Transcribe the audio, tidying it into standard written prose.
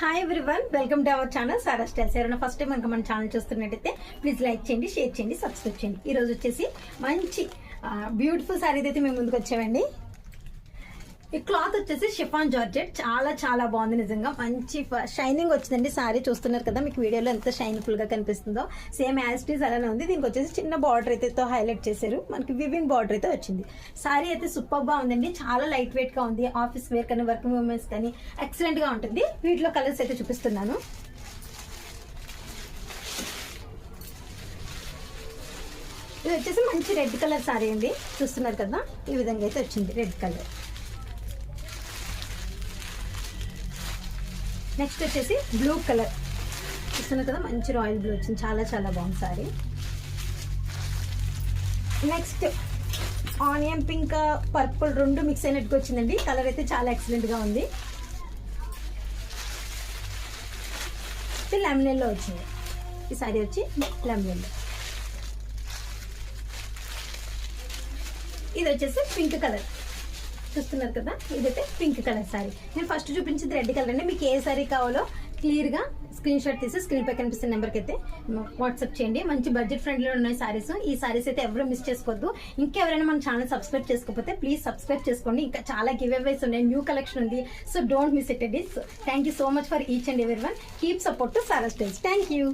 Hi everyone, welcome to our channel Sara Styles. ఎవరైనా first time కనుక మన channel చూస్తున్నట్టయితే ప్లీజ్ లైక్ చేయండి, షేర్ చేయండి, సబ్స్క్రైబ్ చేయండి. ఈ రోజు వచ్చేసి మంచి బ్యూటిఫుల్ సారీ అయితే మేము ముందుకు వచ్చామండి. ఈ క్లాత్ వచ్చేసి షిఫాన్ జార్జెట్, చాలా చాలా బాగుంది. నిజంగా మంచి షైనింగ్ వచ్చిందండి. సారీ చూస్తున్నారు కదా, మీకు వీడియోలో ఎంత షైన్ఫుల్ గా కనిపిస్తుందో సేమ్ యాజ్ ఇట్ ఈస్ అలానే ఉంది. దీనికి వచ్చేసి చిన్న బార్డర్ అయితే హైలైట్ చేశారు. మనకి వివింగ్ బార్డర్ అయితే వచ్చింది. సారీ అయితే సూపర్ గా ఉందండి. చాలా లైట్ వెయిట్ గా ఉంది. ఆఫీస్ వేర్ కానీ వర్కింగ్ ఉమెన్స్ కానీ ఎక్సలెంట్ గా ఉంటుంది. వీటిలో కలర్స్ అయితే చూపిస్తున్నాను. ఇది వచ్చేసి మంచి రెడ్ కలర్ సారీ అండి. చూస్తున్నారు కదా, ఈ విధంగా అయితే వచ్చింది రెడ్ కలర్. నెక్స్ట్ వచ్చేసి బ్లూ కలర్ చూస్తున్నారు కదా, మంచి రాయల్ బ్లూ వచ్చింది. చాలా చాలా బాగుంది sorry. Next onion pink purple రెండు మిక్స్ అయినట్టుగా వచ్చిందండి. కలర్ అయితే చాలా ఎక్సలెంట్ గా ఉంది. లెమనెల్లో వచ్చింది ఈ సారీ, వచ్చి లెమనెల్లో. ఇది వచ్చేసి పింక్ కలర్ చూస్తున్నారు కదా, ఇదైతే పింక్ కలర్ సారీ. నేను ఫస్ట్ చూపించింది రెడ్ కలర్ అండి. మీకు ఏ సారీ కావాలో క్లియర్ గా స్క్రీన్ షాట్ తీసి స్క్రీన్ పై కనిపిస్తున్న నెంబర్కి అయితే వాట్సాప్ చేయండి. మంచి బడ్జెట్ ఫ్రెండ్లీలో ఉన్నాయి సారీస్. ఈ సారీస్ అయితే ఎవరు మిస్ చేసుకోవద్దు. ఇంకెవరైనా మన ఛానల్ సబ్స్క్రైబ్ చేసుకోకపోతే ప్లీజ్ సబ్స్క్రైబ్ చేసుకోండి. ఇంకా చాలా గివ్ అవేస్ ఉన్నాయి, న్యూ కలెక్షన్ ఉంది. So don't miss it. Thank you so much for each and every one. Keep support to Sara Styles. Thank you.